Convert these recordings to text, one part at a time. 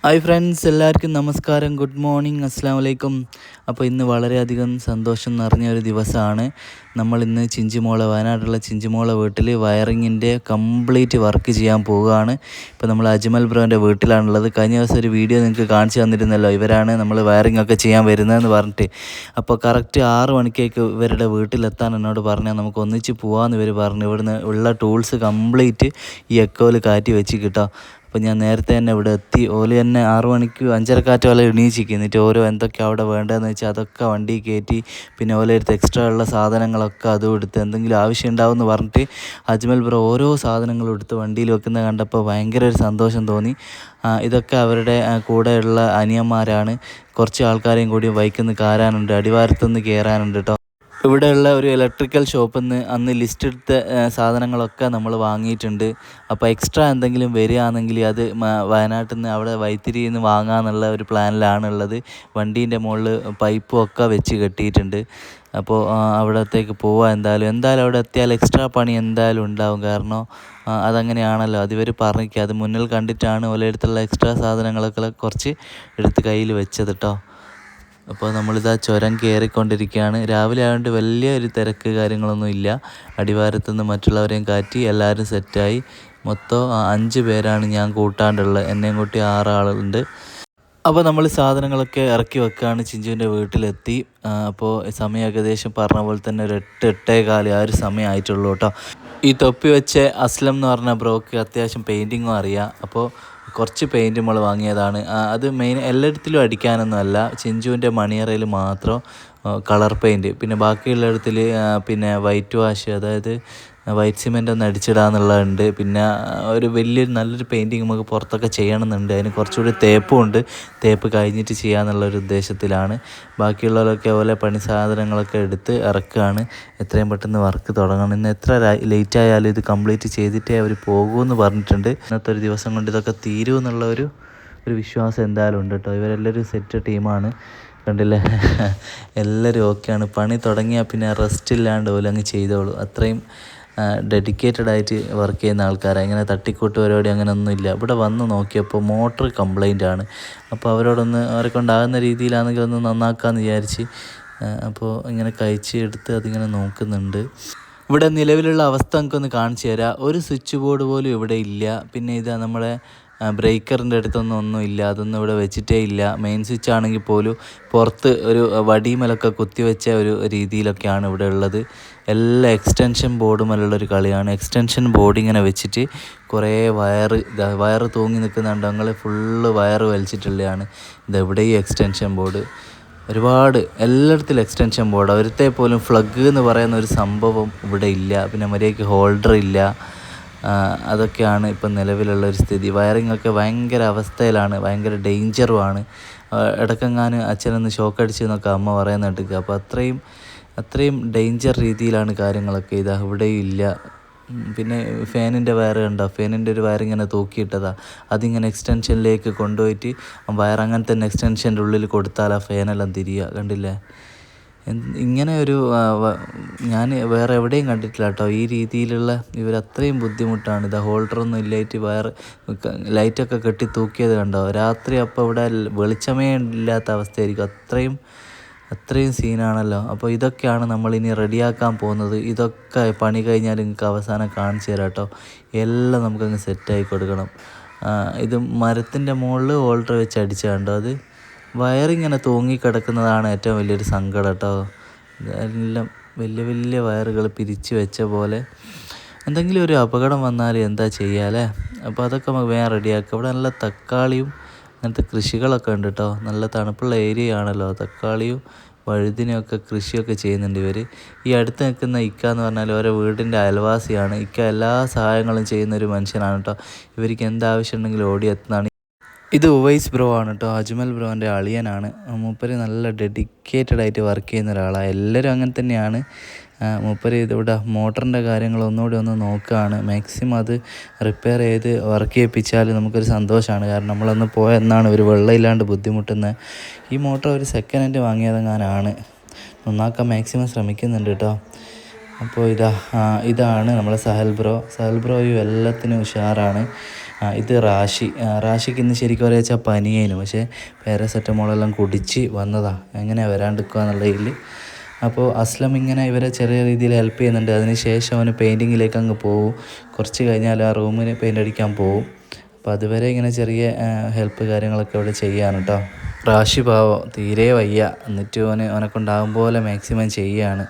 Hi friends, എല്ലാവർക്കും നമസ്കാരം. Good morning, അസ്സാം വലൈക്കും. അപ്പോൾ ഇന്ന് വളരെയധികം സന്തോഷം നിറഞ്ഞ ഒരു ദിവസമാണ്. നമ്മളിന്ന് വയനാട്ടിലുള്ള ചിഞ്ചുമോളെ വീട്ടിൽ വയറിങ്ങിൻ്റെ കംപ്ലീറ്റ് വർക്ക് ചെയ്യാൻ പോവുകയാണ്. ഇപ്പോൾ നമ്മൾ അജ്മൽ ബ്രോൻ്റെ വീട്ടിലാണുള്ളത്. കഴിഞ്ഞ ദിവസം ഒരു വീഡിയോ നിങ്ങൾക്ക് കാണിച്ചു തന്നിരുന്നല്ലോ, ഇവരാണ് നമ്മൾ വയറിംഗ് ഒക്കെ ചെയ്യാൻ വരുന്നതെന്ന് പറഞ്ഞിട്ട്. അപ്പോൾ കറക്റ്റ് 6 മണിക്കേക്ക് ഇവരുടെ വീട്ടിലെത്താൻ എന്നോട് പറഞ്ഞാൽ നമുക്ക് ഒന്നിച്ച് പോകാമെന്ന് ഇവർ പറഞ്ഞു. ഇവിടുന്ന് ഉള്ള ടൂൾസ് കംപ്ലീറ്റ് ഈ എക്കോയിൽ കാറ്റി വെച്ച് കിട്ടാം. അപ്പോൾ ഞാൻ നേരത്തെ തന്നെ ഇവിടെ എത്തി. ഓല് തന്നെ 6 മണിക്ക് 5:30 പോലെ എണീച്ചിരിക്കും. എന്നിട്ട് ഓരോ എന്തൊക്കെയാണ് അവിടെ വേണ്ടതെന്ന് വെച്ചാൽ അതൊക്കെ വണ്ടി കയറ്റി, പിന്നെ ഓല എടുത്ത് എക്സ്ട്രാ ഉള്ള സാധനങ്ങളൊക്കെ അതും എടുത്ത് എന്തെങ്കിലും ആവശ്യം ഉണ്ടാവും എന്ന് പറഞ്ഞിട്ട് അജ്മൽ ബ്രോ ഓരോ സാധനങ്ങളും എടുത്ത് വണ്ടിയിൽ വെക്കുന്നത് കണ്ടപ്പോൾ ഭയങ്കര ഒരു സന്തോഷം തോന്നി. ഇതൊക്കെ അവരുടെ കൂടെയുള്ള അനിയന്മാരാണ്. കുറച്ച് ആൾക്കാരെയും കൂടി ബൈക്കിൽ കയറാനുണ്ട്, അടിവാരത്തുനിന്ന് കയറാനുണ്ട് കേട്ടോ. ഇവിടെയുള്ള ഒരു ഇലക്ട്രിക്കൽ ഷോപ്പിൽ നിന്ന് അന്ന് ലിസ്റ്റ് എടുത്ത സാധനങ്ങളൊക്കെ നമ്മൾ വാങ്ങിയിട്ടുണ്ട്. അപ്പോൾ എക്സ്ട്രാ എന്തെങ്കിലും വരികയാണെങ്കിൽ അത് വയനാട്ടിൽ നിന്ന് അവിടെ വൈത്തിരിയിൽ നിന്ന് വാങ്ങാമെന്നുള്ള ഒരു പ്ലാനിലാണുള്ളത്. വണ്ടീൻ്റെ മുകളിൽ പൈപ്പും ഒക്കെ വെച്ച് കെട്ടിയിട്ടുണ്ട്. അപ്പോൾ അവിടത്തേക്ക് പോവാം. എന്തായാലും അവിടെ എത്തിയാൽ എക്സ്ട്രാ പണി എന്തായാലും ഉണ്ടാവും. കാരണം അതങ്ങനെയാണല്ലോ, അതിവർ പറഞ്ഞിരിക്കുക. അത് മുന്നിൽ കണ്ടിട്ടാണ് ഓലടുത്തുള്ള എക്സ്ട്രാ സാധനങ്ങളൊക്കെ കുറച്ച് എടുത്ത് കയ്യിൽ വെച്ചത് കേട്ടോ. അപ്പോൾ നമ്മളിതാ ചുരം കയറിക്കൊണ്ടിരിക്കുകയാണ്. രാവിലെ ആയതുകൊണ്ട് വലിയൊരു തിരക്ക് കാര്യങ്ങളൊന്നും ഇല്ല. അടിവാരത്തുനിന്ന് മറ്റുള്ളവരെയും കാറ്റി എല്ലാവരും സെറ്റായി. മൊത്തം 5 പേരാണ് ഞാൻ കൂട്ടാണ്ടുള്ളത്. എന്നെയും കൂട്ടി 6 ആളുണ്ട്. അപ്പോൾ നമ്മൾ സാധനങ്ങളൊക്കെ ഇറക്കി വെക്കുകയാണ്. ചിഞ്ചുവിൻ്റെ വീട്ടിലെത്തി. അപ്പോൾ സമയം ഏകദേശം പറഞ്ഞ പോലെ തന്നെ ഒരു 8-8:15 ആ ഒരു സമയം ആയിട്ടുള്ളൂ കേട്ടോ. ഈ തൊപ്പി വെച്ച അസ്ലം എന്ന് പറഞ്ഞ ബ്രോക്ക് അത്യാവശ്യം പെയിൻറ്റിങ്ങും അറിയാം. അപ്പോൾ കുറച്ച് പെയിൻറ്റ് നമ്മൾ വാങ്ങിയതാണ്. അത് മെയിൻ എല്ലായിടത്തിലും അടിക്കാനൊന്നും അല്ല, ചിഞ്ചുവിൻ്റെ മണിയറയിൽ മാത്രം കളർ പെയിൻറ്റ്. പിന്നെ ബാക്കിയുള്ളിടത്തിൽ പിന്നെ വൈറ്റ് വാഷ്, അതായത് വൈറ്റ് സിമെൻ്റ് ഒന്ന് അടിച്ചിടാന്നുള്ളതുണ്ട്. പിന്നെ ഒരു നല്ലൊരു പെയിൻറ്റിങ് നമുക്ക് പുറത്തൊക്കെ ചെയ്യണമെന്നുണ്ട്. അതിന് കുറച്ചുകൂടി തേപ്പുണ്ട്. തേപ്പ് കഴിഞ്ഞിട്ട് ചെയ്യാമെന്നുള്ളൊരു ഉദ്ദേശത്തിലാണ്. ബാക്കിയുള്ളവരൊക്കെ പോലെ പണി സാധനങ്ങളൊക്കെ എടുത്ത് ഇറക്കുകയാണ്. എത്രയും പെട്ടെന്ന് വർക്ക് തുടങ്ങണം. ഇന്ന് എത്ര ലേറ്റ് ആയാലും ഇത് കംപ്ലീറ്റ് ചെയ്തിട്ടേ അവർ പോകുമെന്ന് പറഞ്ഞിട്ടുണ്ട്. ഇന്നത്തെ ഒരു ദിവസം കൊണ്ട് ഇതൊക്കെ തീരുമെന്നുള്ള ഒരു വിശ്വാസം എന്തായാലും ഉണ്ട് കേട്ടോ. ഇവരെല്ലാവരും സെറ്റ് ടീമാണ്, കണ്ടില്ലേ. എല്ലാവരും ഓക്കെയാണ്. പണി തുടങ്ങിയാൽ പിന്നെ റെസ്റ്റ് ഇല്ലാണ്ട് പോലെ അങ്ങ് ചെയ്തോളൂ. അത്രയും ഡെഡിക്കേറ്റഡ് ആയിട്ട് വർക്ക് ചെയ്യുന്ന ആൾക്കാരാണ്. ഇങ്ങനെ തട്ടിക്കൂട്ട് പരിപാടി അങ്ങനെയൊന്നുമില്ല. ഇവിടെ വന്ന് നോക്കിയപ്പോൾ മോട്ടർ കംപ്ലൈൻ്റ് ആണ്. അപ്പോൾ അവരെ കൊണ്ടാകുന്ന രീതിയിലാണെങ്കിൽ ഒന്ന് നന്നാക്കാമെന്ന് വിചാരിച്ച് അപ്പോൾ ഇങ്ങനെ കഴിച്ച് എടുത്ത് അതിങ്ങനെ നോക്കുന്നുണ്ട്. ഇവിടെ നിലവിലുള്ള അവസ്ഥ നമുക്കൊന്ന് കാണിച്ചു തരാം. ഒരു സ്വിച്ച് ബോർഡ് പോലും ഇവിടെ ഇല്ല. പിന്നെ ഇതാ നമ്മുടെ ബ്രേക്കറിൻ്റെ ഒന്നുമില്ല, അതൊന്നും ഇവിടെ വെച്ചിട്ടേ ഇല്ല. മെയിൻ സ്വിച്ച് ആണെങ്കിൽ പോലും പുറത്ത് ഒരു വടിമേലൊക്കെ കുത്തിവെച്ച ഒരു രീതിയിലൊക്കെയാണ് ഇവിടെ ഉള്ളത്. എല്ലാ എക്സ്റ്റൻഷൻ ബോർഡുമേലുള്ളൊരു കളിയാണ്. എക്സ്റ്റൻഷൻ ബോർഡ് ഇങ്ങനെ വെച്ചിട്ട് കുറേ വയറ് തൂങ്ങി നിൽക്കുന്നുണ്ട്. ഞങ്ങൾ ഫുള്ള് വയറ് വലിച്ചിട്ടുള്ളതാണ്. ഇതെവിടെ ഈ എക്സ്റ്റൻഷൻ ബോർഡ് ഒരുപാട് എല്ലായിടത്തിലും എക്സ്റ്റൻഷൻ ബോർഡ്. അവരത്തെ പോലും ഫ്ലഗ് എന്ന് പറയുന്ന ഒരു സംഭവം ഇവിടെ ഇല്ല. പിന്നെ മര്യാദയ്ക്ക് ഹോൾഡർ ഇല്ല. അതൊക്കെയാണ് ഇപ്പം നിലവിലുള്ള ഒരു സ്ഥിതി. വയറിങ്ങൊക്കെ ഭയങ്കര അവസ്ഥയിലാണ്, ഭയങ്കര ഡേഞ്ചറുമാണ്. ഇടയ്ക്കെങ്ങാനും അച്ഛനൊന്ന് ഷോക്കടിച്ച് എന്നൊക്കെ അമ്മ പറയുന്നുണ്ട്. അപ്പോൾ അത്രയും ഡേഞ്ചർ രീതിയിലാണ് കാര്യങ്ങളൊക്കെ. ഇവിടെയും ഇല്ല. പിന്നെ ഫാനിൻ്റെ വയർ കണ്ടോ, ഫാനിൻ്റെ ഒരു വയർ ഇങ്ങനെ തൂക്കിയിട്ടതാണ്. അതിങ്ങനെ എക്സ്റ്റൻഷനിലേക്ക് കൊണ്ടുപോയിട്ട് വയർ അങ്ങനെ തന്നെ എക്സ്റ്റൻഷൻ്റെ ഉള്ളിൽ കൊടുത്താൽ ആ ഫാനെല്ലാം തിരിയുക, കണ്ടില്ലേ. ഇങ്ങനെ ഒരു ഞാൻ വേറെ എവിടെയും കണ്ടിട്ടില്ല കേട്ടോ ഈ രീതിയിലുള്ള. ഇവരത്രയും ബുദ്ധിമുട്ടാണ്. ഹോൾഡറൊന്നും ഇല്ലായിട്ട് വയർ ലൈറ്റൊക്കെ കെട്ടി തൂക്കിയത് കണ്ടോ. രാത്രി അപ്പോൾ ഇവിടെ വെളിച്ചമേ ഇല്ലാത്ത അവസ്ഥയായിരിക്കും. അത്രയും സീനാണല്ലോ. അപ്പോൾ ഇതൊക്കെയാണ് നമ്മളിനി റെഡിയാക്കാൻ പോകുന്നത്. ഇതൊക്കെ പണി കഴിഞ്ഞാൽ നിങ്ങൾക്ക് അവസാനം കാണിച്ചു തരാം കേട്ടോ. എല്ലാം നമുക്കങ്ങ് സെറ്റായി കൊടുക്കണം. ഇത് മരത്തിൻ്റെ മുകളിൽ ഹോൾഡർ വെച്ച് അടിച്ച കണ്ടോ. അത് വയറിങ്ങനെ തൂങ്ങിക്കിടക്കുന്നതാണ് ഏറ്റവും വലിയൊരു സങ്കടം കേട്ടോ. എല്ലാം വലിയ വയറുകൾ പിരിച്ച് വെച്ച പോലെ. എന്തെങ്കിലും ഒരു അപകടം വന്നാൽ എന്താ ചെയ്യാല്ലേ. അപ്പോൾ അതൊക്കെ നമുക്ക് വേഗം റെഡിയാക്കുക. ഇവിടെ നല്ല തക്കാളിയും അങ്ങനത്തെ കൃഷികളൊക്കെ ഉണ്ട് കേട്ടോ. നല്ല തണുപ്പുള്ള ഏരിയ ആണല്ലോ. തക്കാളിയും വഴുതിനെയൊക്കെ കൃഷിയൊക്കെ ചെയ്യുന്നുണ്ട് ഇവർ. ഈ അടുത്ത് നിൽക്കുന്ന ഇക്ക എന്ന് പറഞ്ഞാൽ ഓരോ വീടിൻ്റെ അയൽവാസിയാണ്. ഇക്ക എല്ലാ സഹായങ്ങളും ചെയ്യുന്നൊരു മനുഷ്യനാണ് കേട്ടോ. ഇവർക്ക് എന്താവശ്യം ഉണ്ടെങ്കിലും ഓടിയെത്തുന്നതാണ്. ഇത് ഉവൈസ് ബ്രോ ആണ് കേട്ടോ, അജ്മൽ ബ്രോൻ്റെ അളിയനാണ്. മൂപ്പര് നല്ല ഡെഡിക്കേറ്റഡ് ആയിട്ട് വർക്ക് ചെയ്യുന്ന ഒരാളാണ്. എല്ലാവരും അങ്ങനെ തന്നെയാണ്. മൂപ്പര് ഇതിവിടെ മോട്ടറിൻ്റെ കാര്യങ്ങൾ ഒന്നുകൂടി ഒന്ന് നോക്കുകയാണ്. മാക്സിമം അത് റിപ്പയർ ചെയ്ത് വർക്ക് ചെയ്യിപ്പിച്ചാൽ നമുക്കൊരു സന്തോഷമാണ്. കാരണം നമ്മളൊന്ന് പോയെന്നാണ് ഒരു വെള്ളമില്ലാണ്ട് ബുദ്ധിമുട്ടുന്നത്. ഈ മോട്ടർ ഒരു സെക്കൻഡ് ഹാൻഡ് വാങ്ങിയതെങ്ങാനാണ്. നന്നാക്കാൻ മാക്സിമം ശ്രമിക്കുന്നുണ്ട് കേട്ടോ. അപ്പോൾ ഇതാണ് നമ്മളെ സഹൽ ബ്രോ. എല്ലാത്തിനും ഉഷാറാണ്. ഇത് റാഷിക്ക് ഇന്ന് ശരിക്കും പറയാ വെച്ചാൽ പനിയേനു, പക്ഷേ പാരസെറ്റമോളെല്ലാം കുടിച്ച് വന്നതാണ്, എങ്ങനെയാണ് വരാണ്ടിരിക്കുക എന്നുള്ളതിൽ. അപ്പോൾ അസ്ലം ഇങ്ങനെ ഇവരെ ചെറിയ രീതിയിൽ ഹെൽപ്പ് ചെയ്യുന്നുണ്ട്. അതിന് ശേഷം അവന് പെയിൻറ്റിങ്ങിലേക്ക് അങ്ങ് പോകും. കുറച്ച് കഴിഞ്ഞാൽ ആ റൂമിന് പെയിൻ്റ് അടിക്കാൻ പോകും. അപ്പോൾ അതുവരെ ഇങ്ങനെ ചെറിയ ഹെൽപ്പ് കാര്യങ്ങളൊക്കെ ഇവിടെ ചെയ്യാണ് കേട്ടോ. റാഷി പാവം തീരെ വയ്യ, എന്നിട്ട് ഓനെ കൊണ്ടാകും പോലെ മാക്സിമം ചെയ്യുകയാണ്.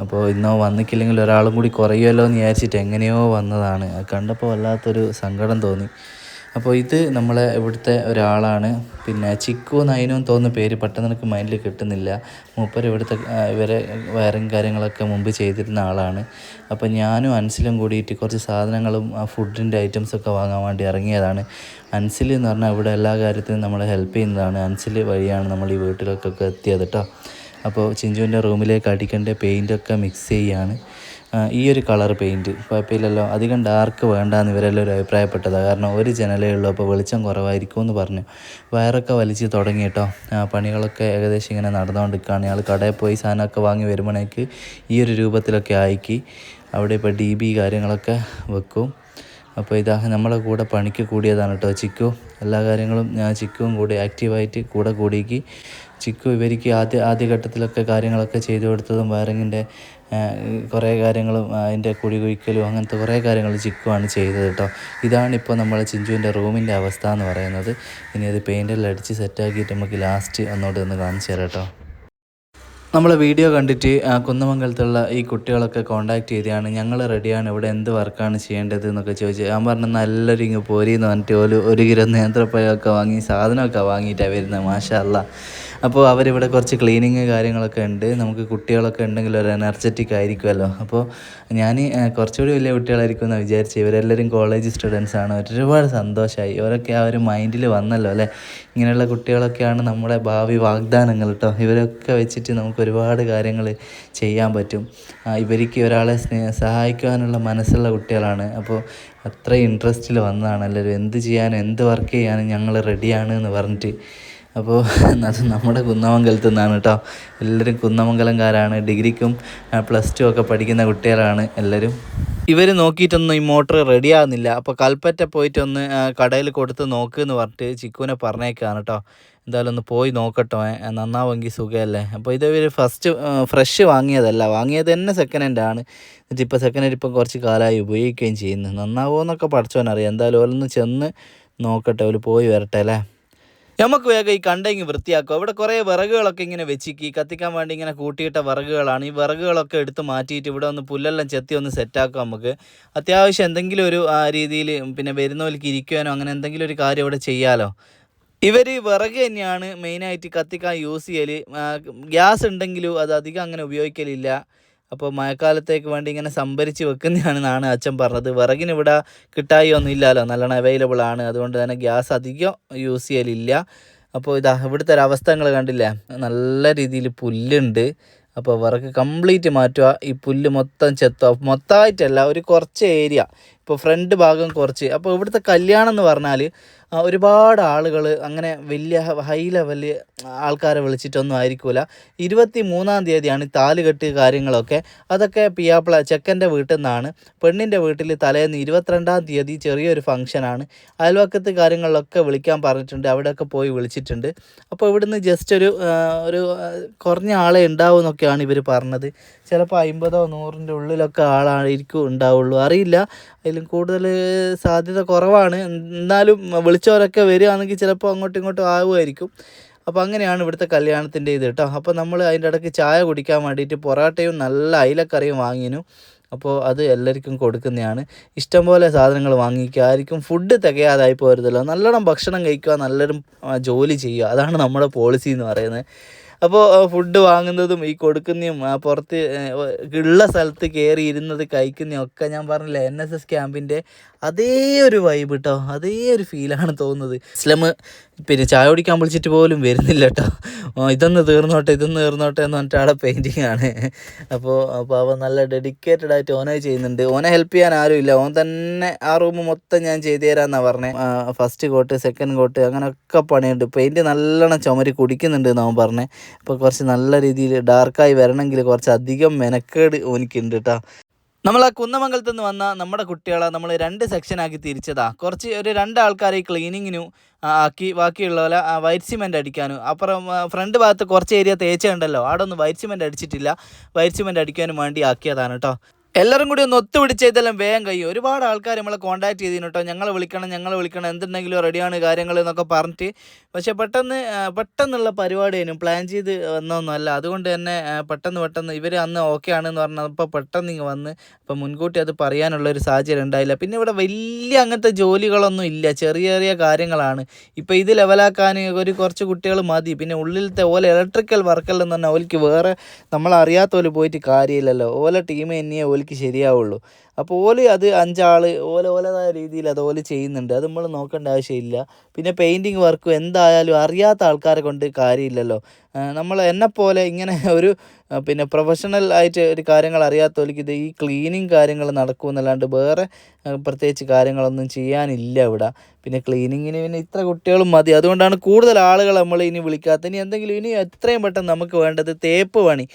അപ്പോൾ ഇന്നോ വന്നിക്കില്ലെങ്കിൽ ഒരാളും കൂടി കുറയുമല്ലോ എന്ന് വിചാരിച്ചിട്ട് എങ്ങനെയോ വന്നതാണ്. അത് കണ്ടപ്പോൾ വല്ലാത്തൊരു സങ്കടം തോന്നി. അപ്പോൾ ഇത് നമ്മളെ ഇവിടുത്തെ ഒരാളാണ്, പിന്നെ ചിക്കു നൈനും തോന്നുന്ന പേര് പെട്ടെന്ന് എനിക്ക് മൈൻഡിൽ കിട്ടുന്നില്ല. മൂപ്പർ ഇവിടുത്തെ ഇവരെ വയറിങ് കാര്യങ്ങളൊക്കെ മുമ്പ് ചെയ്തിരുന്ന ആളാണ്. അപ്പോൾ ഞാനും അൻസിലും കൂടിയിട്ട് കുറച്ച് സാധനങ്ങളും ഫുഡിൻ്റെ ഐറ്റംസൊക്കെ വാങ്ങാൻ വേണ്ടി ഇറങ്ങിയതാണ്. അൻസിൽ എന്ന് പറഞ്ഞാൽ ഇവിടെ എല്ലാ കാര്യത്തിനും നമ്മളെ ഹെൽപ്പ് ചെയ്യുന്നതാണ്. അൻസിൽ വഴിയാണ് നമ്മൾ ഈ വീട്ടിലൊക്കെ എത്തിയത് കേട്ടോ. അപ്പോൾ ചിഞ്ചുവിൻ്റെ റൂമിലേക്ക് അടിക്കേണ്ട പെയിൻറ്റൊക്കെ മിക്സ് ചെയ്യുകയാണ്. ഈ ഒരു കളർ പെയിൻറ്റ് കുഴപ്പമില്ലല്ലോ, അധികം ഡാർക്ക് വേണ്ടാന്ന് ഇവരെല്ലാവരും അഭിപ്രായപ്പെട്ടതാണ്. കാരണം ഒരു ജനലേ ഉള്ളൂ, അപ്പോൾ വെളിച്ചം കുറവായിരിക്കും എന്ന് പറഞ്ഞു. വയറൊക്കെ വലിച്ച് തുടങ്ങി കേട്ടോ. പണികളൊക്കെ ഏകദേശം ഇങ്ങനെ നടന്നുകൊണ്ടിരിക്കുകയാണ്. ഞങ്ങൾ കടയിൽ പോയി സാധനമൊക്കെ വാങ്ങി വരുമ്പോഴേക്ക് ഈ ഒരു രൂപത്തിലൊക്കെ ആക്കി അവിടെ ഇപ്പോൾ DB കാര്യങ്ങളൊക്കെ വെക്കും. അപ്പോൾ ഇതാ നമ്മളെ കൂടെ പണിക്ക് കൂടിയതാണ് കേട്ടോ ചിക്കു. എല്ലാ കാര്യങ്ങളും ഞാൻ ചിക്കുവും കൂടി ആക്റ്റീവായിട്ട് കൂടെ കൂടിക്ക്. ചിക്കു ഇവർക്ക് ആദ്യഘട്ടത്തിലൊക്കെ കാര്യങ്ങളൊക്കെ ചെയ്തു കൊടുത്തതും വയറിങ്ങിൻ്റെ കുറേ കാര്യങ്ങളും അതിൻ്റെ കുഴി കുഴിക്കലും അങ്ങനത്തെ കുറേ കാര്യങ്ങൾ ചിക്കുവാണ് ചെയ്തത് കേട്ടോ. ഇതാണിപ്പോൾ നമ്മൾ ചിഞ്ചുവിൻ്റെ റൂമിൻ്റെ അവസ്ഥ എന്ന് പറയുന്നത്. ഇനി അത് പെയിൻ്റെല്ലാം അടിച്ച് സെറ്റാക്കിയിട്ട് നമുക്ക് ലാസ്റ്റ് ഒന്ന് കാണിച്ചു തരാം കേട്ടോ. നമ്മളെ വീഡിയോ കണ്ടിട്ട് കുന്നമംഗലത്തുള്ള ഈ കുട്ടികളൊക്കെ കോൺടാക്ട് ചെയ്തതാണ്. ഞങ്ങൾ റെഡിയാണ്, ഇവിടെ എന്ത് വർക്കാണ് ചെയ്യേണ്ടത് എന്നൊക്കെ ചോദിച്ചു. ഞാൻ പറഞ്ഞാൽ എല്ലാവരും ഇങ്ങ് പോരിന്ന് പറഞ്ഞിട്ട് ഒരു കിലോ നേന്ത്രപ്പഴമൊക്കെ വാങ്ങി സാധനമൊക്കെ വാങ്ങിയിട്ടാണ് വരുന്നത്. മാഷാ അല്ലാ. അപ്പോൾ അവരിവിടെ കുറച്ച് ക്ലീനിങ് കാര്യങ്ങളൊക്കെ ഉണ്ട്. നമുക്ക് കുട്ടികളൊക്കെ ഉണ്ടെങ്കിൽ ഒരു എനർജറ്റിക് ആയിരിക്കുമല്ലോ. അപ്പോൾ ഞാൻ കുറച്ചുകൂടി വലിയ കുട്ടികളായിരിക്കും എന്ന് വിചാരിച്ചു. ഇവരെല്ലാവരും കോളേജ് സ്റ്റുഡൻസാണ്. ഒരുപാട് സന്തോഷമായി. ഇവരൊക്കെ ആ ഒരു മൈൻഡിൽ വന്നല്ലോ അല്ലേ. ഇങ്ങനെയുള്ള കുട്ടികളൊക്കെയാണ് നമ്മുടെ ഭാവി വാഗ്ദാനങ്ങൾ കേട്ടോ. ഇവരൊക്കെ വെച്ചിട്ട് നമുക്ക് ഒരുപാട് കാര്യങ്ങൾ ചെയ്യാൻ പറ്റും. ഇവർക്ക് ഒരാളെ സഹായിക്കാനുള്ള മനസ്സുള്ള കുട്ടികളാണ്. അപ്പോൾ അത്രയും ഇൻട്രസ്റ്റിൽ വന്നതാണ് എല്ലാവരും. എന്ത് ചെയ്യാനും എന്ത് വർക്ക് ചെയ്യാനും ഞങ്ങൾ റെഡിയാണ് എന്ന് പറഞ്ഞിട്ട്. അപ്പോൾ അത് നമ്മുടെ കുന്നമംഗലത്തു നിന്നാണ് കേട്ടോ. എല്ലാവരും കുന്നമംഗലംകാരാണ്. ഡിഗ്രിക്കും +2 ഒക്കെ പഠിക്കുന്ന കുട്ടികളാണ് എല്ലാവരും. ഇവർ നോക്കിയിട്ടൊന്നും ഈ മോട്ടർ റെഡിയാകുന്നില്ല. അപ്പോൾ കൽപ്പറ്റ പോയിട്ടൊന്ന് കടയിൽ കൊടുത്ത് നോക്കുമെന്ന് പറഞ്ഞിട്ട് ചിക്കുവിനെ പറഞ്ഞേക്കാണ് കേട്ടോ. എന്തായാലും ഒന്ന് പോയി നോക്കട്ടോ, നന്നാവുമെങ്കിൽ സുഖമല്ലേ. അപ്പോൾ ഇത് ഇവർ ഫ്രഷ് വാങ്ങിയതല്ല, വാങ്ങിയത് തന്നെ സെക്കൻഡ് ഹാൻഡ് ആണ്. എന്നിട്ട് ഇപ്പോൾ സെക്കൻഡ് ഹാൻഡ് ഇപ്പം കുറച്ച് കാലമായി ഉപയോഗിക്കുകയും ചെയ്യുന്നു. നന്നാവുമോ എന്നൊക്കെ പഠിച്ചോനറിയാം. എന്തായാലും ഓലൊന്ന് ചെന്ന് നോക്കട്ടെ, ഓല് പോയി വരട്ടെ അല്ലേ. നമുക്ക് വേഗം ഈ കണ്ടെങ്കിൽ വൃത്തിയാക്കുക. ഇവിടെ കുറേ വിറകുകളൊക്കെ ഇങ്ങനെ വെച്ചിക്ക് കത്തിക്കാൻ വേണ്ടി ഇങ്ങനെ കൂട്ടിയിട്ട വിറകുകളാണ്. ഈ വിറകുകളൊക്കെ എടുത്ത് മാറ്റിയിട്ട് ഇവിടെ ഒന്ന് പുല്ലെല്ലാം ചെത്തി ഒന്ന് സെറ്റാക്കുക. നമുക്ക് അത്യാവശ്യം എന്തെങ്കിലും ഒരു രീതിയിൽ പിന്നെ വരുന്നവർക്ക് ഇരിക്കുവാനോ അങ്ങനെ എന്തെങ്കിലും ഒരു കാര്യം ഇവിടെ ചെയ്യാമല്ലോ. ഇവർ വിറക് തന്നെയാണ് മെയിനായിട്ട് കത്തിക്കാൻ യൂസ് ചെയ്യൽ. ഗ്യാസ് ഉണ്ടെങ്കിലും അത് അധികം അങ്ങനെ ഉപയോഗിക്കലില്ല. അപ്പോൾ മഴക്കാലത്തേക്ക് വേണ്ടി ഇങ്ങനെ സംഭരിച്ച് വെക്കുന്നതാണെന്നാണ് അച്ഛൻ പറഞ്ഞത്. വിറകിന് ഇവിടെ കിട്ടായി ഒന്നും ഇല്ലല്ലോ, നല്ലോണം അവൈലബിൾ ആണ്. അതുകൊണ്ട് തന്നെ ഗ്യാസ് അധികം യൂസ് ചെയ്യലില്ല. അപ്പോൾ ഇവിടുത്തെ ഒരു അവസ്ഥകൾ കണ്ടില്ലേ, നല്ല രീതിയിൽ പുല്ലുണ്ട്. അപ്പോൾ വിറക് കംപ്ലീറ്റ് മാറ്റുക. ഈ പുല്ല് മൊത്തം ചെത്തുക, മൊത്തമായിട്ടല്ല ഒരു കുറച്ച് ഏരിയ, ഇപ്പോൾ ഫ്രണ്ട് ഭാഗം കുറച്ച്. അപ്പോൾ ഇവിടുത്തെ കല്യാണം എന്ന് പറഞ്ഞാൽ ഒരുപാട് ആളുകൾ അങ്ങനെ വലിയ ഹൈ ലെവല് ആൾക്കാരെ വിളിച്ചിട്ടൊന്നും ആയിരിക്കില്ല. 23-ാം തീയതിയാണ് താലുകെട്ട് കാര്യങ്ങളൊക്കെ. അതൊക്കെ പിയാപ്പിള ചെക്കൻ്റെ വീട്ടിൽ നിന്നാണ്. പെണ്ണിൻ്റെ വീട്ടിൽ തലേന്ന് 22-ാം തീയതി ചെറിയൊരു ഫംഗ്ഷനാണ്. അയൽവക്കത്ത് കാര്യങ്ങളിലൊക്കെ വിളിക്കാൻ പറഞ്ഞിട്ടുണ്ട്, അവിടെയൊക്കെ പോയി വിളിച്ചിട്ടുണ്ട്. അപ്പോൾ ഇവിടുന്ന് ജസ്റ്റ് ഒരു കുറഞ്ഞ ആളെ ഉണ്ടാവും എന്നൊക്കെയാണ് ഇവർ പറഞ്ഞത്. ചിലപ്പോൾ 50-ഓ 100-ൻ്റെ ഉള്ളിലൊക്കെ ആളായിരിക്കും ഉണ്ടാവുള്ളൂ, അറിയില്ല. അതിലും കൂടുതൽ സാധ്യത കുറവാണ്. എന്നാലും വിളിച്ചവരൊക്കെ വരികയാണെങ്കിൽ ചിലപ്പോൾ അങ്ങോട്ടും ഇങ്ങോട്ടും ആവുമായിരിക്കും. അപ്പോൾ അങ്ങനെയാണ് ഇവിടുത്തെ കല്യാണത്തിൻ്റെ ഇത് കേട്ടോ. അപ്പോൾ നമ്മൾ അതിൻ്റെ ഇടയ്ക്ക് ചായ കുടിക്കാൻ വേണ്ടിയിട്ട് പൊറാട്ടയും നല്ല അയിലക്കറിയും വാങ്ങിനു. അപ്പോൾ അത് എല്ലാവർക്കും കൊടുക്കുന്നതാണ്. ഇഷ്ടംപോലെ സാധനങ്ങൾ വാങ്ങിക്കുക. ആയിരിക്കും ഫുഡ് തികയാതായി പോരുതല്ലോ. നല്ലോണം ഭക്ഷണം കഴിക്കുക, നല്ലൊരു ജോലി ചെയ്യുക, അതാണ് നമ്മുടെ പോളിസി എന്ന് പറയുന്നത്. അപ്പോൾ ഫുഡ് വാങ്ങുന്നതും ഈ കൊടുക്കുന്നതും പുറത്ത് ഉള്ള സ്ഥലത്ത് കയറി ഇരുന്നത് കഴിക്കുന്നതും ഒക്കെ ഞാൻ പറഞ്ഞില്ല, NSS ക്യാമ്പിൻ്റെ അതേ ഒരു വൈബ് കേട്ടോ, അതേ ഒരു ഫീലാണ് തോന്നുന്നത്. പിന്നെ ചായ കുടിക്കാൻ വിളിച്ചിട്ട് പോലും വരുന്നില്ല കേട്ടോ. ഇതൊന്ന് തീർന്നോട്ടെ എന്ന് പറഞ്ഞിട്ട് അവിടെ പെയിൻറ്റിങ് ആണ്. അപ്പോൾ അവൻ നല്ല ഡെഡിക്കേറ്റഡ് ആയിട്ട് ഓനെ ചെയ്യുന്നുണ്ട്. ഓനെ ഹെൽപ്പ് ചെയ്യാൻ ആരും ഇല്ല, ഓൻ തന്നെ ആ റൂം മൊത്തം ഞാൻ ചെയ്തു തരാമെന്നാണ് പറഞ്ഞത്. ഫസ്റ്റ് കോട്ട് സെക്കൻഡ് കോട്ട് അങ്ങനെയൊക്കെ പണിയുണ്ട്. പെയിൻറ്റ് നല്ലോണം ചുമരി കുടിക്കുന്നുണ്ട് എന്ന് അവൻ പറഞ്ഞത്. അപ്പോൾ കുറച്ച് നല്ല രീതിയിൽ ഡാർക്കായി വരണമെങ്കിൽ കുറച്ച് അധികം മെനക്കേട് ഓനിക്കുണ്ട് കേട്ടോ. നമ്മൾ ആ കുന്നമംഗലത്ത് നിന്ന് വന്ന നമ്മുടെ കുട്ടികളെ നമ്മൾ 2 സെക്ഷനാക്കി തിരിച്ചതാ. കുറച്ച് ഒരു 2 ആൾക്കാരെ ഈ ക്ലീനിങ്ങിനും ആക്കി, ബാക്കിയുള്ളവരെ വൈറ്റ് സിമെൻറ്റ് അടിക്കാനും. അപ്പുറം ഫ്രണ്ട് ഭാഗത്ത് കുറച്ച് ഏരിയ തേച്ചുണ്ടല്ലോ, അവിടെ ഒന്നും വൈറ്റ് സിമെൻറ്റ് അടിച്ചിട്ടില്ല. വൈറ്റ് സിമെൻറ്റ് അടിക്കാനും വേണ്ടി ആക്കിയതാണ് കേട്ടോ. എല്ലാവരും കൂടി ഒന്ന് ഒത്തുപിടിച്ച് ഇതെല്ലാം വേഗം കഴിയും. ഒരുപാട് ആൾക്കാർ നമ്മളെ കോൺടാക്ട് ചെയ്തിരുന്നു കേട്ടോ, ഞങ്ങൾ വിളിക്കണം എന്തുണ്ടെങ്കിലും റെഡിയാണ് കാര്യങ്ങൾ എന്നൊക്കെ പറഞ്ഞിട്ട്. പക്ഷേ പെട്ടെന്നുള്ള പരിപാടിയായിരുന്നു, പ്ലാൻ ചെയ്ത് വന്നൊന്നുമല്ല. അതുകൊണ്ട് തന്നെ പെട്ടെന്ന് ഇവർ അന്ന് ഓക്കെ ആണെന്ന് പറഞ്ഞപ്പോൾ പെട്ടെന്ന് ഇങ്ങ് വന്ന്, അപ്പോൾ മുൻകൂട്ടി അത് പറയാനുള്ളൊരു സാഹചര്യം ഉണ്ടായില്ല. പിന്നെ ഇവിടെ വലിയ അങ്ങനത്തെ ജോലികളൊന്നും ഇല്ല, ചെറിയ ചെറിയ കാര്യങ്ങളാണ്. ഇപ്പോൾ ഇത് ലെവലാക്കാൻ കുറച്ച് കുട്ടികൾ മതി. പിന്നെ ഉള്ളിലത്തെ ഇലക്ട്രിക്കൽ വർക്കെല്ലാം തന്നെ ഓലിക്ക് വേറെ നമ്മളറിയാത്ത പോലെ പോയിട്ട് കാര്യമില്ലല്ലോ. ടീം തന്നെയേ ഓലിക്ക് ശരിയാവുള്ളൂ. അപ്പോൾ അത് 5 ആൾ ഓലതായ രീതിയിൽ അത് ചെയ്യുന്നുണ്ട്. അത് നമ്മൾ നോക്കേണ്ട ആവശ്യമില്ല. പിന്നെ പെയിൻറ്റിങ് വർക്കും എന്തായാലും അറിയാത്ത ആൾക്കാരെ കൊണ്ട് കാര്യമില്ലല്ലോ. എന്നെപ്പോലെ ഇങ്ങനെ ഒരു പ്രൊഫഷണൽ ആയിട്ട് ഒരു കാര്യങ്ങൾ അറിയാത്തവർക്ക് ഇത് ഈ ക്ലീനിങ് കാര്യങ്ങൾ നടക്കുമെന്നല്ലാണ്ട് വേറെ പ്രത്യേകിച്ച് കാര്യങ്ങളൊന്നും ചെയ്യാനില്ല ഇവിടെ. പിന്നെ ക്ലീനിങ്ങിന് പിന്നെ ഇത്ര കുട്ടികളും മതി. അതുകൊണ്ടാണ് കൂടുതൽ ആളുകൾ നമ്മൾ ഇനി വിളിക്കാത്തത്. ഇനി എത്രയും പെട്ടെന്ന് നമുക്ക് വേണ്ടത് തേപ്പ് പണി.